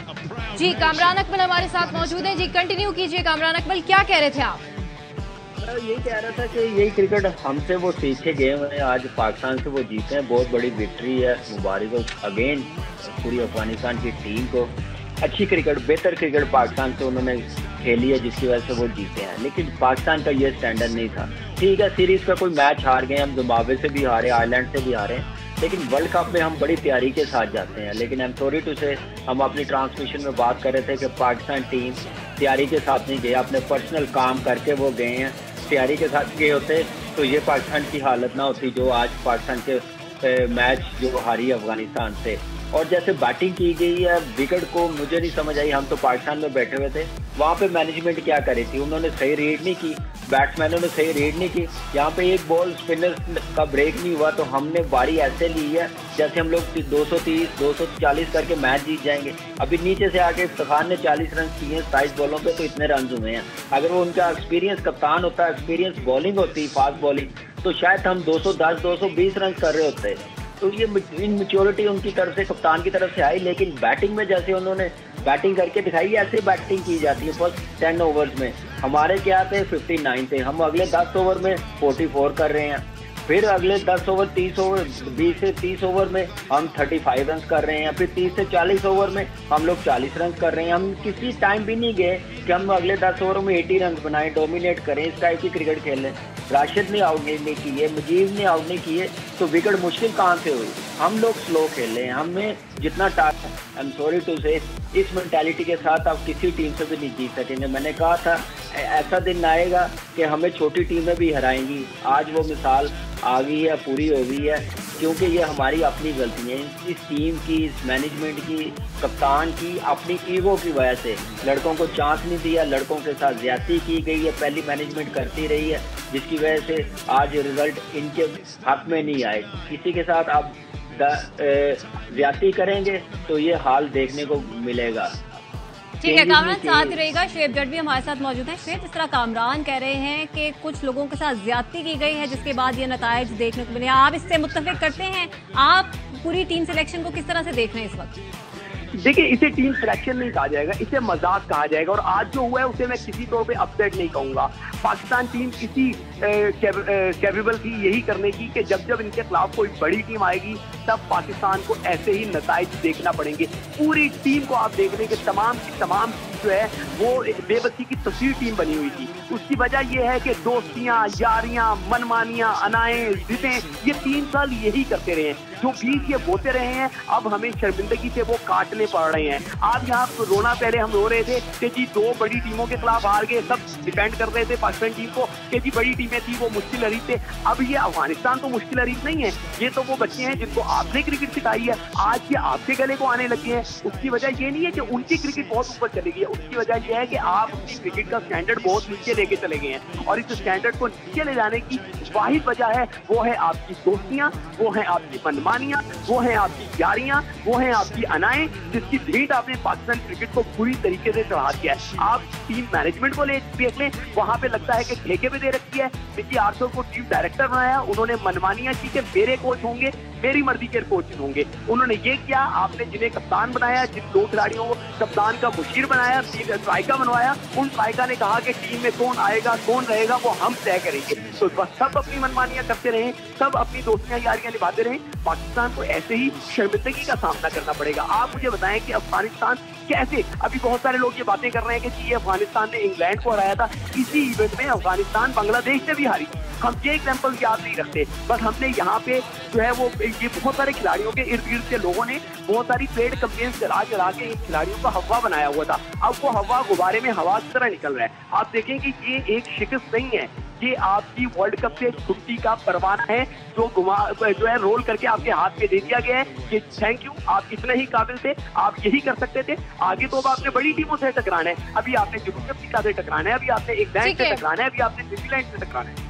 जी कामरान अकमल हमारे साथ मौजूद हैं। जी कंटिन्यू कीजिए कामरान अकमल, क्या कह रहे थे आप? यही कह रहा था कि यही क्रिकेट हमसे वो सीख के गए हैं, आज पाकिस्तान से वो जीते हैं, बहुत बड़ी विक्ट्री है, मुबारक हो अगेन पूरी अफगानिस्तान की टीम को। अच्छी क्रिकेट, बेहतर क्रिकेट पाकिस्तान से उन्होंने खेली है जिसकी वजह से वो जीते हैं, लेकिन पाकिस्तान का ये स्टैंडर्ड नहीं था। ठीक है, सीरीज का कोई मैच हार गए, हम जिम्बाब्वे से भी हारे, आयरलैंड से भी हारे, लेकिन वर्ल्ड कप में हम बड़ी तैयारी के साथ जाते हैं। लेकिन आई एम सॉरी टू से, हम अपनी ट्रांसमिशन में बात कर रहे थे कि पाकिस्तान टीम तैयारी के साथ नहीं गए, अपने पर्सनल काम करके वो गए हैं। तैयारी के साथ गए होते तो ये पाकिस्तान की हालत ना होती जो आज पाकिस्तान के मैच जो हारी अफगानिस्तान से। और जैसे बैटिंग की गई है, विकेट को मुझे नहीं समझ आई। हम तो पाकिस्तान में बैठे हुए थे, वहाँ पे मैनेजमेंट क्या करी थी, उन्होंने सही रीड नहीं की, बैट्समैनों ने सही रीड नहीं की। यहाँ पे एक बॉल स्पिनर का ब्रेक नहीं हुआ तो हमने बारी ऐसे ली है जैसे हम लोग 230 240 करके मैच जीत जाएंगे। अभी नीचे से आके इफ्तिखार ने 40 रन किए 27 बॉलों पे, तो इतने रन हुए हैं। अगर वो उनका एक्सपीरियंस कप्तान होता, एक्सपीरियंस बॉलिंग होती, फास्ट बॉलिंग, तो शायद हम 210 220 रन कर रहे होते। तो ये इनमेच्योरिटी उनकी तरफ से, कप्तान की तरफ से आई। लेकिन बैटिंग में जैसे उन्होंने बैटिंग करके दिखाई, ऐसे बैटिंग की जाती है। फर्स्ट 10 ओवर्स में हमारे क्या थे 59 थे, हम अगले 10 ओवर में 44 कर रहे हैं। फिर अगले 10 ओवर 30 ओवर 20 से 30 ओवर में हम 35 रन कर रहे हैं। फिर 30 से 40 ओवर में हम लोग 40 रन कर रहे हैं। हम किसी टाइम भी नहीं गए कि हम अगले 10 ओवर में 80 रन बनाएं, डोमिनेट करें, इस टाइप की क्रिकेट खेल लें। राशिद ने आउट नहीं किए, मुजीब ने आउट नहीं किए, तो विकेट मुश्किल कहाँ से हुई? हम लोग स्लो खेल रहे हैं, हमें जितना टास्क है, आई एम सॉरी टू से, इस मेंटालिटी के साथ आप किसी टीम से भी नहीं जीत सकेंगे। मैंने कहा था ऐसा दिन आएगा कि हमें छोटी टीमें भी हराएंगी। आज वो मिसाल आ गई है, पूरी हो गई है, क्योंकि ये हमारी अपनी गलती है, इस टीम की, इस मैनेजमेंट की, कप्तान की, अपनी ईगो की वजह से लड़कों को चांस नहीं दिया, लड़कों के साथ ज्यादती की गई है, पहली मैनेजमेंट करती रही है, जिसकी वजह से आज रिजल्ट इनके हक में नहीं आए। किसी के साथ आप ज्यादती करेंगे तो ये हाल देखने को मिलेगा। ठीक है कामरान, साथ रहेगा। शुएब जट भी हमारे साथ मौजूद हैं। शुएब, जिस तरह कामरान कह रहे हैं कि कुछ लोगों के साथ ज्यादती की गई है जिसके बाद ये नताइज देखने को मिले, आप इससे मुत्तफिक करते हैं? आप पूरी टीम सिलेक्शन को किस तरह से देख रहे हैं इस वक्त? देखिए, इसे टीम सिलेक्शन नहीं कहा जाएगा, इसे मजाक कहा जाएगा। और आज जो हुआ है उसे मैं किसी तौर पे अपसेट नहीं कहूंगा। पाकिस्तान टीम इसी कैपेबल थी यही करने की कि जब जब इनके खिलाफ कोई बड़ी टीम आएगी तब पाकिस्तान को ऐसे ही नताइज देखना पड़ेंगे। पूरी टीम को आप देख रहे हैं कि तमाम जो है वो बेबसी की तस्वीर टीम बनी हुई थी। उसकी वजह यह है कि दोस्तियां, यारियां, मनमानियां, अनाएं, जिद्दें, ये 3 साल यही करते रहे हैं। जो बीच ये बोते रहे हैं, अब हमें शर्मिंदगी से वो काटने पड़ रहे हैं। आज यहाँ रोना, पहले हम रो रहे थे कि जी 2 बड़ी टीमों के खिलाफ हार गए, सब डिपेंड कर रहे थे पाकिस्तान टीम को कि जी बड़ी टीमें थी, वो मुश्किल हरीफ थे। अब ये अफगानिस्तान तो मुश्किल हरीफ नहीं है, ये तो वो बच्चे हैं जिनको आपने क्रिकेट सिखाई है, आज ये आपके गले को आने लगे हैं। उसकी वजह ये नहीं है कि उनकी क्रिकेट बहुत ऊपर चली गई है, उसकी वजह यह है कि आप अपनी क्रिकेट का स्टैंडर्ड बहुत नीचे लेके चले गए हैं। और इस स्टैंडर्ड को नीचे ले जाने की वाहिद वजह है, वो है आपकी दोस्तियां, वो है आपकी मनमानियां, वो है आपकी यारियां, वो है आपकी अनाएं, जिसकी भेंट आपने पाकिस्तान क्रिकेट को पूरी तरीके से चढ़ा दिया है। आप टीम मैनेजमेंट को देख लें, वहां पे लगता है कि ठेके पे दे रखी है। मिकी आर्थर को टीम डायरेक्टर बनाया, उन्होंने मनमानियां की कि मेरे कोच होंगे, मेरी मर्जी के कोच होंगे। उन्होंने ये किया, आपने जिन्हें कप्तान बनाया, जिन 2 खिलाड़ियों को कप्तान का मुशीर बनाया, स्ट्राइका बनवाया, उन स्ट्राइका ने कहा कि टीम में कौन आएगा कौन रहेगा वो हम तय करेंगे। तो बस सब अपनी मनमानियां करते रहे, सब अपनी दोस्तियां यारियां निभाते रहे, पाकिस्तान को ऐसे ही शर्मिंदगी का सामना करना पड़ेगा। आप मुझे बताएं कि अफगानिस्तान कैसे, अभी बहुत सारे लोग ये बातें कर रहे हैं कि जी ये अफगानिस्तान ने इंग्लैंड को हराया था, इसी इवेंट में अफगानिस्तान बांग्लादेश से भी हारी। हम ये एग्जाम्पल याद नहीं रखते, बस हमने यहाँ पे जो है वो ये बहुत सारे खिलाड़ियों के इर्द गिर्द के लोगों ने बहुत सारी ट्रेड कंपेन चला के इन खिलाड़ियों का हवा बनाया हुआ था। अब वो हवा गुब्बारे में हवा की तरह निकल रहा है। आप देखें कि ये एक शिकस्त नहीं है, ये आपकी वर्ल्ड कप से छुट्टी का परवाना है जो है रोल करके आपके हाथ में दे दिया गया है कि थैंक यू, आप इतने ही काबिल थे, आप यही कर सकते थे। आगे तो अब आपने बड़ी टीमों से टकराना है, अभी आपने जनूबी अफ्रीका से टकराना है, अभी आपने इंग्लैंड से टकराना है, अभी आपने न्यूजीलैंड से टकराना है।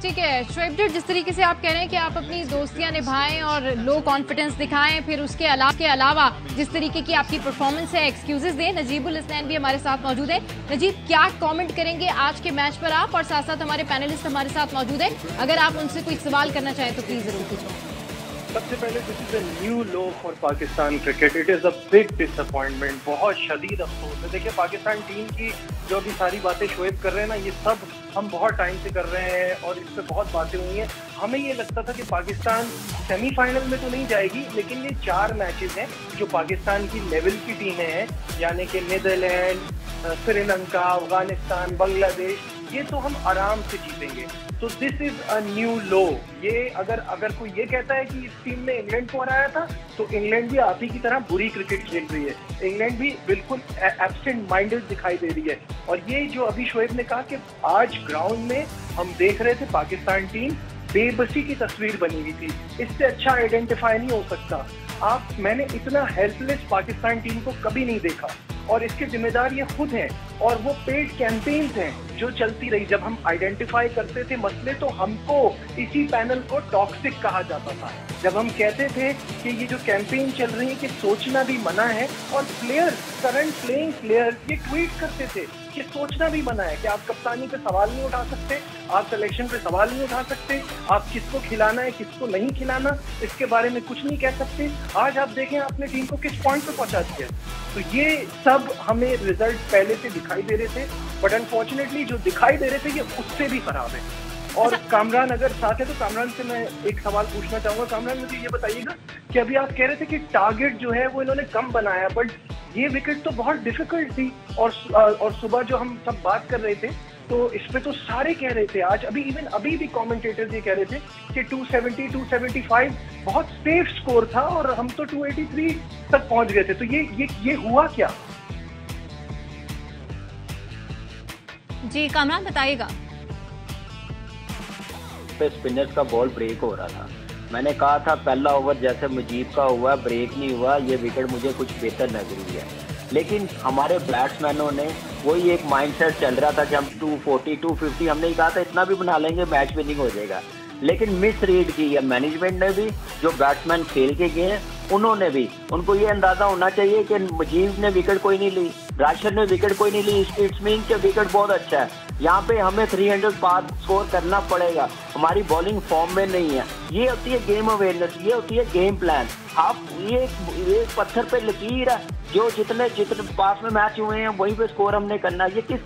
ठीक है शुएब जट, जिस तरीके से आप कह रहे हैं कि आप अपनी दोस्तियां निभाएं और लो कॉन्फिडेंस दिखाएं, फिर उसके अलावा जिस तरीके की आपकी परफॉर्मेंस है एक्सक्यूजेस दें। नजीबुल इस्लान भी हमारे साथ मौजूद है। नजीब, क्या कमेंट करेंगे आज के मैच पर आप? और साथ साथ हमारे पैनलिस्ट हमारे साथ मौजूद है, अगर आप उनसे कोई सवाल करना चाहें तो प्लीज जरूर कीजिए। सबसे पहले this is a new low for Pakistan cricket. It is a big disappointment, बहुत शदीद अफसोस है। देखिए पाकिस्तान टीम की जो अभी सारी बातें शोएब कर रहे हैं ना, ये सब हम बहुत टाइम से कर रहे हैं और इस पर बहुत बातें हुई हैं। हमें ये लगता था कि पाकिस्तान सेमीफाइनल में तो नहीं जाएगी, लेकिन ये 4 मैचेस हैं जो पाकिस्तान की लेवल की टीमें हैं, यानी कि नीदरलैंड, श्रीलंका, अफगानिस्तान, बांग्लादेश, ये तो हम आराम से जीतेंगे। तो दिस इज अ न्यू लो। ये अगर कोई ये कहता है कि इस टीम ने इंग्लैंड को हराया था, तो इंग्लैंड भी आप ही की तरह बुरी क्रिकेट खेल रही है। इंग्लैंड भी बिल्कुल एब्सेंट माइंडेड दिखाई दे रही है। और ये जो अभी शोएब ने कहा कि आज ग्राउंड में हम देख रहे थे पाकिस्तान टीम बेबसी की तस्वीर बनी हुई थी, इससे अच्छा आइडेंटिफाई नहीं हो सकता। मैंने इतना हेल्पलेस पाकिस्तान टीम को कभी नहीं देखा, और इसके जिम्मेदार ये खुद हैं, और वो पेड कैंपेन्स हैं जो चलती रही। जब हम आइडेंटिफाई करते थे मसले, तो हमको इसी पैनल को टॉक्सिक कहा जाता था। जब हम कहते थे कि ये जो कैंपेन चल रही है कि सोचना भी मना है, और प्लेयर्स, करंट प्लेइंग प्लेयर्स ये ट्वीट करते थे कि सोचना भी मना है, कि आप कप्तानी पे सवाल नहीं उठा सकते, आप सिलेक्शन पे सवाल नहीं उठा सकते, आप किसको खिलाना है किसको नहीं खिलाना इसके बारे में कुछ नहीं कह सकते। आज आप देखें आपने टीम को किस पॉइंट पे पहुंचा दिया। तो ये सब हमें रिजल्ट पहले से दिखाई दे रहे थे, बट अनफॉर्चुनेटली जो दिखाई दे रहे थे ये उससे भी खराब है। और कामरान अगर साथ है तो कामरान से मैं एक सवाल पूछना चाहूंगा। कामरान, मुझे ये बताइएगा कि अभी आप कह रहे थे कि टारगेट जो है वो इन्होंने कम बनाया, बट ये विकेट तो बहुत डिफिकल्ट थी, और सुबह जो हम सब बात कर रहे थे तो इस पे तो सारे कह रहे थे, आज अभी भी कमेंटेटर्स ये कह रहे थे कि 270 275 बहुत सेफ स्कोर था, और हम तो 283 तक पहुंच गए थे। तो ये हुआ क्या? जी कामरान बताइएगा। पे स्पिनर्स का बॉल ब्रेक हो रहा था। मैंने कहा था पहला ओवर जैसे मुजीब का हुआ, ब्रेक नहीं हुआ, ये विकेट मुझे कुछ बेहतर लग रही है। लेकिन हमारे बैट्समैनों ने वही एक माइंडसेट चल रहा था कि हम 240 250, हमने कहा था इतना भी बना लेंगे मैच विनिंग हो जाएगा। लेकिन मिस रीड की है मैनेजमेंट ने भी, जो बैट्समैन खेल के गए हैं उन्होंने भी। उनको ये अंदाजा होना चाहिए कि मुजीब ने विकेट कोई नहीं ली, राशिद ने विकेट कोई नहीं ली, इट्स मीन के विकेट बहुत अच्छा है। यहाँ पे हमें 300 पार स्कोर करना पड़ेगा, हमारी बॉलिंग फॉर्म में नहीं है। ये होती है गेम अवेयरनेस, ये होती है गेम प्लान। आप ये पत्थर पे लकीर है, जो जितने पास में मैच हुए हैं वहीं पे स्कोर हमने करना है। ये किस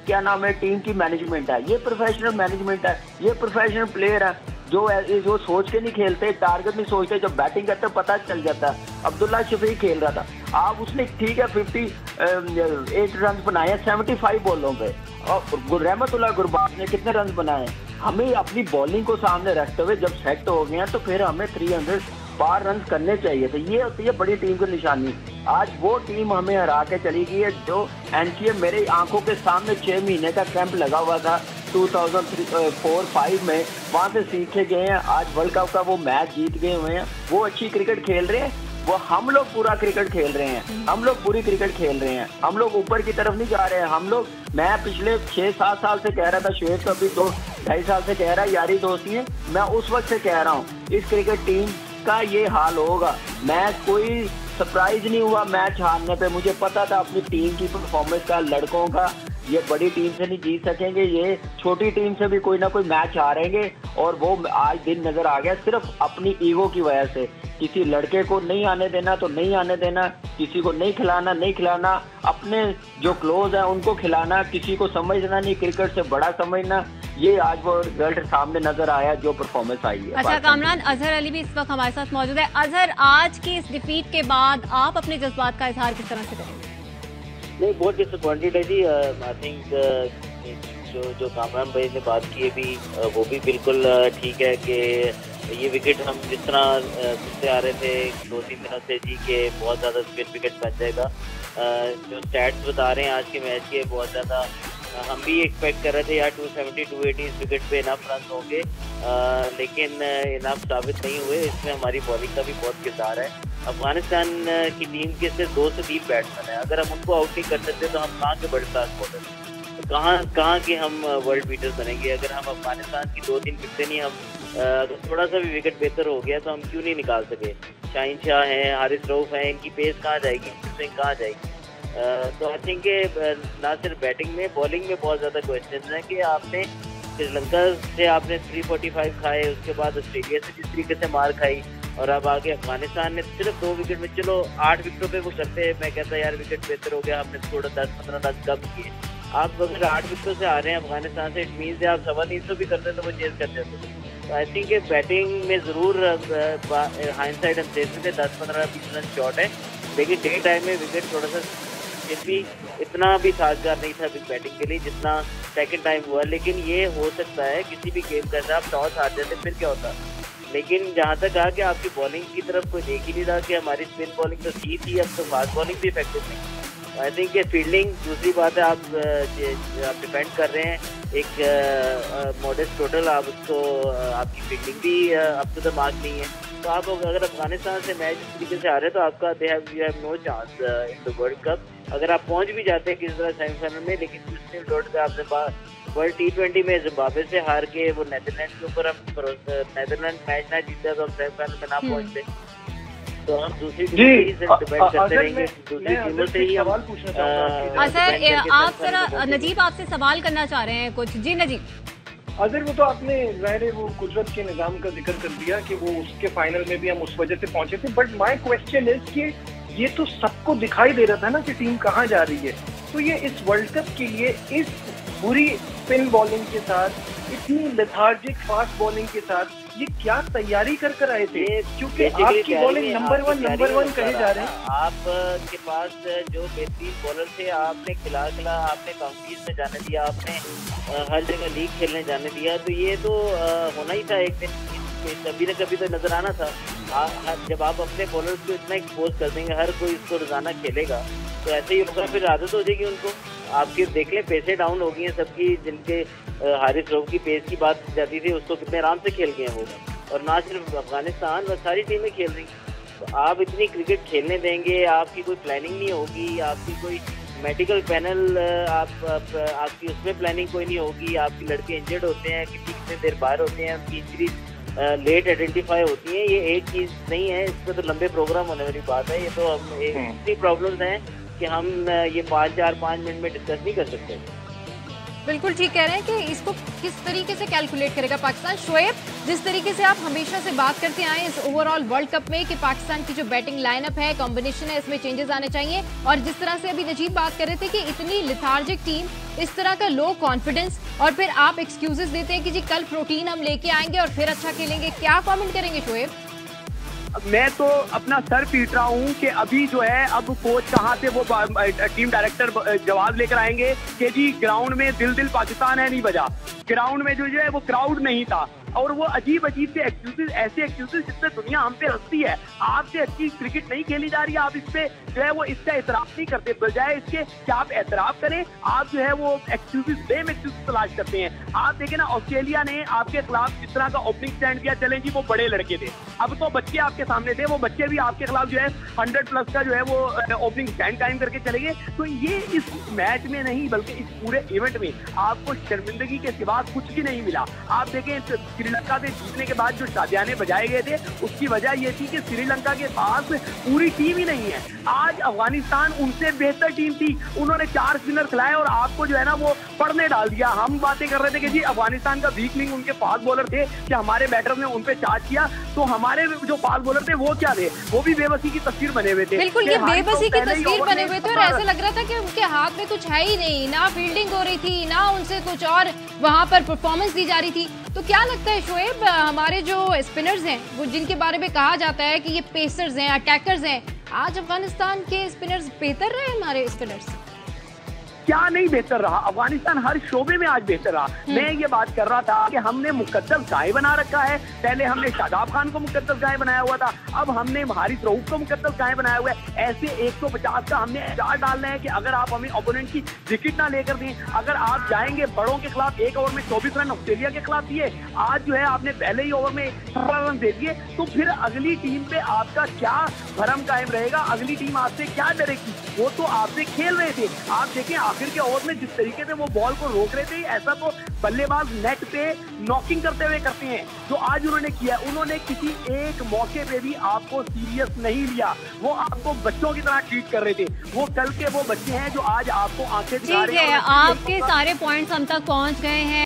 क्या नाम है टीम की मैनेजमेंट है, ये प्रोफेशनल मैनेजमेंट है, ये प्रोफेशनल प्लेयर है जो सोच के नहीं खेलते, टारगेट नहीं सोचते, जब बैटिंग करते पता चल जाता है। अब्दुल्ला शफीक खेल रहा था, आप उसने ठीक है 58 रन बनाए 75 बॉलों पे, और रहमतुल्लाह गुरबाज ने कितने रन बनाए। हमें अपनी बॉलिंग को सामने रखते हुए जब सेट हो गए हैं तो फिर हमें 300 पार रन करने चाहिए थे। ये होती है बड़ी टीम की निशानी। आज वो टीम हमें हरा के चली गई है जो एनसीए मेरे आंखों के सामने 6 महीने का कैंप लगा हुआ था 2004-5 में, वहाँ से सीखे गए हैं। आज वर्ल्ड कप का वो मैच जीत गए हुए हैं, वो अच्छी क्रिकेट खेल रहे हैं, वो हम लोग पूरा क्रिकेट खेल रहे हैं, हम लोग बुरी क्रिकेट खेल रहे हैं, हम लोग ऊपर की तरफ नहीं जा रहे हैं। मैं पिछले 6-7 साल से कह रहा था, शुएब तो अभी 2-2.5 साल से कह रहा है यारी दोस्ती है, मैं उस वक्त से कह रहा हूँ इस क्रिकेट टीम का ये हाल होगा। मैं कोई सरप्राइज नहीं हुआ मैच हारने पे, मुझे पता था अपनी टीम की परफॉर्मेंस का, लड़कों का, ये बड़ी टीम से नहीं जीत सकेंगे, ये छोटी टीम से भी कोई ना कोई मैच हारेंगे। और वो आज दिन नजर आ गया सिर्फ अपनी ईगो की वजह से। किसी लड़के को नहीं आने देना तो नहीं आने देना, किसी को नहीं खिलाना, अपने जो क्लोज है उनको खिलाना, किसी को समझना नहीं, क्रिकेट से बड़ा समझना। ये आज वो रिजल्ट सामने नजर आया, जो परफॉर्मेंस आई है। अच्छा कामरान, अजहर अली भी इस वक्त हमारे साथ मौजूद है। अजहर, आज की इस डिफीट के बाद आप अपने जज्बात का इजहार किस तरह से करेंगे? नहीं, बहुत डिसअपॉइंटेड है जी। आई थिंक जो कामरान भाई ने बात की है भी, वो भी बिल्कुल ठीक है कि ये विकेट हम जिस तरह सुनते आ रहे थे 2-3 दिनों से जी के बहुत ज़्यादा स्पिन विकेट बन जाएगा। जो स्टैट्स बता रहे हैं आज के मैच के, बहुत ज़्यादा हम भी एक्सपेक्ट कर रहे थे यार 270-280 इस विकेट पे इनफ रन होंगे, लेकिन इनफ साबित नहीं हुए। इसमें हमारी बॉलिंग का भी बहुत किरदार है। अफगानिस्तान की टीम के सिर्फ 2 से 3 बैट्समैन हैं, अगर हम उनको आउट नहीं कर सकते तो हम कहाँ के बड़े क्लास बॉलर, कहाँ के हम वर्ल्ड बीटर्स बनेंगे। अगर हम अफगानिस्तान की 2-3 विकेटें नहीं, हम अगर थोड़ा सा भी विकेट बेहतर हो गया तो हम क्यों नहीं निकाल सके। शाहीन शाह हैं, हारिस रऊफ हैं, इनकी पेस कहाँ जाएगी, स्विंग कहाँ जाएगी। तो आई थिंक ना सिर्फ बैटिंग में, बॉलिंग में बहुत ज़्यादा क्वेश्चन है कि आपने श्रीलंका से आपने 345 खाए, उसके बाद ऑस्ट्रेलिया से जिस तरीके से मार खाई, और अब आगे अफगानिस्तान ने सिर्फ 2 विकेट में, चलो 8 विकेटों पे वो करते हैं, मैं कहता यार विकेट बेहतर हो गया, हमने थोड़ा 10-15 रन कम किए। आप अगर 8 विकेटों से आ रहे हैं अफगानिस्तान से, इट मीन्स आप 350 भी करते तो वो चेज कर जाते। तो आई थिंक बैटिंग में ज़रूर हाइंडसाइड हम देख सकते 10-15-20 रन शॉर्ट है, लेकिन डे टाइम में विकेट थोड़ा सा फिर भी इतना भी साजगार नहीं था बिग बैटिंग के लिए जितना सेकंड टाइम हुआ। लेकिन ये हो सकता है किसी भी गेम का आप टॉस हार जाते फिर क्या होता। लेकिन जहाँ तक कहा कि आपकी बॉलिंग की तरफ कोई देख ही नहीं रहा कि हमारी स्पिन बॉलिंग तो ठीक थी, अब तो फास्ट बॉलिंग भी इफेक्टिव नहीं। आई थिंक ये फील्डिंग दूसरी बात है, आप डिपेंड कर रहे हैं एक मॉडेस्ट टोटल, आप उसको आपकी फील्डिंग भी अप टू द मार्क नहीं है। तो आप अगर अफगानिस्तान से मैच इस तरीके से आ रहे हैं तो आपका you have no chance in the world cup. अगर आप पहुंच भी जाते हैं किसी तरह सेमीफाइनल में, लेकिन क्रिस्टियन रोड पे आप वर्ल्ड T20 में जिम्बाब्वे से हार के वो नेदरलैंड के ऊपर हम नेदरलैंड मैच ना जीते तो हम सेमीफाइनल में ना पहुंचते, तो हम दूसरी टीम से डिपेंड करते रहेंगे, दूसरी टीमों से ही हम सर आप सर नजीब आपसे सवाल करना चाह रहे हैं कुछ। जी नजीब। अगर वो तो आपने ज़ाहिर वो कुदरत के निज़ाम का जिक्र कर दिया कि वो उसके फाइनल में भी हम उस वजह से पहुंचे थे, बट माय क्वेश्चन इज कि ये तो सबको दिखाई दे रहा था ना कि टीम कहाँ जा रही है। तो ये इस वर्ल्ड कप के लिए इस बुरी स्पिन बॉलिंग के साथ, इतनी लेथार्जिक फास्ट बॉलिंग के साथ ये क्या तैयारी कर आए थे? क्योंकि आपकी बॉलिंग नंबर वन कहे जा रहे हैं। आपके पास जो बेहतरीन बॉलर थे आपने खिला आपने काउंटीज में जाने दिया, आपने हर जगह लीग खेलने जाने दिया, तो ये तो होना ही था एक दिन, कभी न कभी तो नजर आना था। जब आप अपने बॉलर्स को इतना एक्सपोज कर देंगे, हर कोई इसको रोजाना खेलेगा तो ऐसे ही होगा, फिर आदत हो जाएगी उनको। आपके देख लें पेसें डाउन हो गई हैं सबकी, जिनके हारिस रऊफ की पेस की बात जाती थी उसको कितने आराम से खेल गए हैं वो, और ना सिर्फ अफगानिस्तान बस सारी टीमें खेल रही हैं। तो आप इतनी क्रिकेट खेलने देंगे, आपकी कोई प्लानिंग नहीं होगी, आपकी कोई मेडिकल पैनल आपकी उसमें प्लानिंग कोई नहीं होगी, आपके लड़के इंजर्ड होते हैं, कितनी देर बाहर होते हैं, उनकी इंजरीज लेट आइडेंटिफाई होती है। ये एक चीज़ नहीं है, इसमें तो लंबे प्रोग्राम होने वाली बात है। ये तो हम इतनी प्रॉब्लम्स हैं कि हम ये 5 मिनट में डिस्कस नहीं कर सकते। बिल्कुल ठीक कह रहे हैं कि इसको किस तरीके से कैलकुलेट करेगा पाकिस्तान। शोएब, जिस तरीके से आप हमेशा से बात करते आए इस ओवरऑल वर्ल्ड कप में कि पाकिस्तान की जो बैटिंग लाइनअप है, कॉम्बिनेशन है, इसमें चेंजेस आने चाहिए, और जिस तरह से अभी नजीब बात कर रहे थे कि इतनी लिथार्जिक टीम, इस तरह का लो कॉन्फिडेंस, और फिर आप एक्सक्यूजेस देते हैं कि जी कल प्रोटीन हम लेके आएंगे और फिर अच्छा खेलेंगे, क्या कॉमेंट करेंगे शोएब? मैं तो अपना सर पीट रहा हूँ कि अभी जो है अब कोच कहाँ से वो टीम डायरेक्टर जवाब लेकर आएंगे कि जी ग्राउंड में दिल पाकिस्तान है नहीं बजा, ग्राउंड में जो है वो क्राउड नहीं था, और वो अजीब से एक्सक्यूजेस, ऐसे एक्सक्यूजेस जिससे दुनिया हम पे हंसती है। आपसे अच्छी क्रिकेट नहीं खेली जा रही है, आप इस पे जो है वो इसका एतराफ नहीं करते, बजाय इसके कि आप एतराफ करें, आप जो है वो एक्सक्यूजेस सेम एक्सक्यूजेस तलाश करते हैं। आप देखें ना, ऑस्ट्रेलिया ने आपके खिलाफ जिस तरह का ओपनिंग स्टैंड किया, चलें जी वो बड़े लड़के थे, अब तो बच्चे आपके सामने थे, वो बच्चे भी आपके खिलाफ जो है 100+ का जो है वो ओपनिंग स्टैंड कायम करके चले गए। तो ये इस मैच में नहीं बल्कि इस पूरे इवेंट में आपको शर्मिंदगी के सिवा कुछ भी नहीं मिला। आप देखें श्रीलंका से जीतने के बाद जो शादियाने बजाए गए थे उसकी वजह यह थी कि श्रीलंका के पास पूरी टीम ही नहीं है। आज अफगानिस्तान उनसे बेहतर टीम थी, उन्होंने 4 स्पिनर खिलाए और आपको जो है ना वो पढ़ने डाल दिया। हम बातें कर रहे थे कि जी अफगानिस्तान का वीक लिंक उनके फास्ट बॉलर थे कि हमारे बैटर ने उन पे चार्ज किया, तो हमारे जो फास्ट बॉलर थे वो क्या थे, वो भी बेबसी की तस्वीर बने हुए थे। बिल्कुल, ये बेबसी की तस्वीर बने हुए थे और ऐसा लग रहा था कि उनके हाथ में कुछ है ही नहीं, ना फील्डिंग हो रही थी, ना उनसे कुछ और वहां पर परफॉर्मेंस दी जा रही थी। तो क्या लगता है शोएब, हमारे जो स्पिनर्स हैं वो जिनके बारे में कहा जाता है कि ये पेसर्स हैं, अटैकर्स हैं, आज अफगानिस्तान के स्पिनर्स बेहतर रहे? हमारे स्पिनर्स क्या नहीं बेहतर रहा, अफगानिस्तान हर शोबे में आज बेहतर रहा। मैं ये बात कर रहा था कि हमने मुकद्दस गाय बना रखा है, पहले हमने शादाब खान को मुकद्दस गाय बनाया हुआ था, अब हमने हारिस रऊफ को मुकद्दस गाय बनाया हुआ है। ऐसे 150 का हमने चार्ट डालना है कि अगर आप हमें ओपोनेंट की विकेट ना लेकर दें, अगर आप जाएंगे बड़ों के खिलाफ, 1 ओवर में 24 रन ऑस्ट्रेलिया के खिलाफ दिए, आज जो है आपने पहले ही ओवर में 18 रन दे दिए, तो फिर अगली टीम पे आपका क्या भरम कायम रहेगा, अगली टीम आपसे क्या डरेगी? वो तो आपसे खेल रहे थे। आप देखें आखिर के ओवर में जिस तरीके से वो बॉल को रोक रहे थे, ऐसा तो बल्लेबाज नेट पे नॉकिंग करते हुए करते हैं। जो आज उन्होंने किया, उन्होंने किसी एक मौके पे भी आपको सीरियस नहीं लिया, वो आपको बच्चों की तरह ट्रीट कर रहे थे। वो कल के वो बच्चे हैं जो आज आपको आंखें दिखा रहे हैं। आपके सारे पॉइंट्स हम तक पहुंच गए हैं।